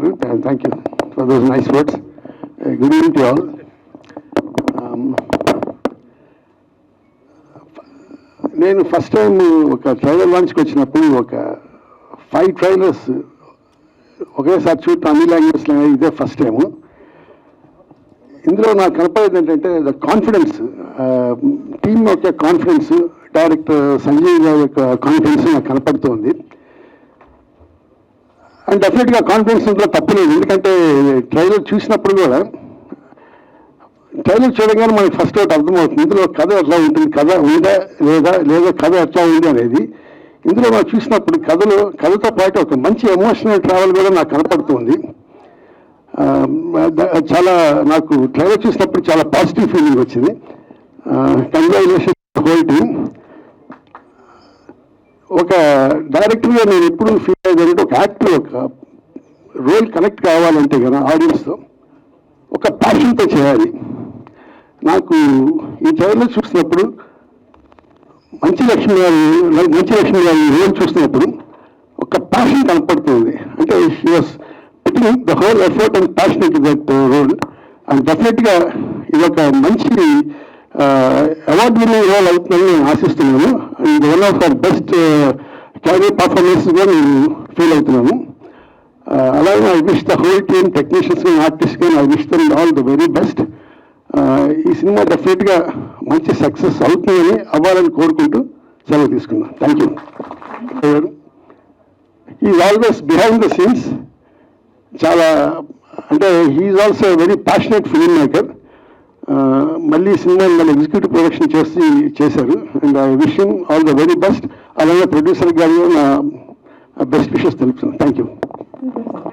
గారు, thank you for those nice words. Good evening to all. నేను first time ఒక trailer లాంచ్కి వచ్చినప్పుడు ఒక 5 ట్రైలర్స్ ఒకేసారి చూడటం అన్ని లాంగ్వేజ్లో ఇదే ఫస్ట్ టైము. ఇందులో నాకు కనపడేది ఏంటంటే ద కాన్ఫిడెన్స్, టీమ్ యొక్క కాన్ఫిడెన్స్, డైరెక్టర్ సంజయ్ గారి యొక్క కాన్ఫిడెన్స్ నాకు కనపడుతుంది. అండ్ డెఫినెట్గా కాన్ఫిడెన్స్ ఇందులో తప్పలేదు, ఎందుకంటే ట్రైలర్ చూసినప్పుడు కూడా ట్రైలర్ చూడగానే మనకి ఫస్ట్ ఒకటి అర్థమవుతుంది ఇందులో కథ ఎట్లా ఉంటుంది, కథ ఉందా లేదా కథ ఎట్లా ఉంది అనేది. ఇందులో మనం చూసినప్పుడు కథతో పాటు ఒక మంచి ఎమోషనల్ ట్రావెల్ కూడా నాకు కనపడుతుంది. చాలా నాకు ట్రైలర్ చూసినప్పుడు చాలా పాజిటివ్ ఫీలింగ్ వచ్చింది. Congratulation whole team. ఒక డైరెక్టర్గా నేను ఎప్పుడు ఫీల్ అయ్యేదంటే ఒక యాక్టర్ ఒక రోల్ కనెక్ట్ కావాలంటే కదా ఆడియన్స్తో ఒక ప్యాషన్తో చేయాలి. నాకు ఈ ట్రైలర్ చూసినప్పుడు మంచి లక్ష్మి గారి రోల్ చూసినప్పుడు ఒక ప్యాషన్ కనపడుతుంది. అంటే she was putting the whole effort and passion in that role. And డెఫినెట్గా ఇది ఒక మంచి అవార్డు విన్నింగ్ రోల్ అవుతుందని నేను ఆశిస్తున్నాను. And one of our best career పర్ఫార్మెన్స్గా నేను ఫీల్ అవుతున్నాను. అలాగే I wish the whole team, technicians కానీ ఆర్టిస్ట్ కానీ I wish them all the very best. ఈ సినిమా డెఫినెట్గా మంచి సక్సెస్ అవుతుందని అవ్వాలని కోరుకుంటూ సెలవు తీసుకున్నాను. Thank you. Is always behind the scenes. చాలా అంటే he is also very passionate film maker. మళ్ళీ సినిమాని మళ్ళీ ఎగ్జిక్యూటివ్ ప్రొడక్షన్ చేశారు. And I wish him all the very best. అలాగే ప్రొడ్యూసర్ గారు నా బెస్ట్ విషెస్ తెలుపుతున్నాను. Thank you.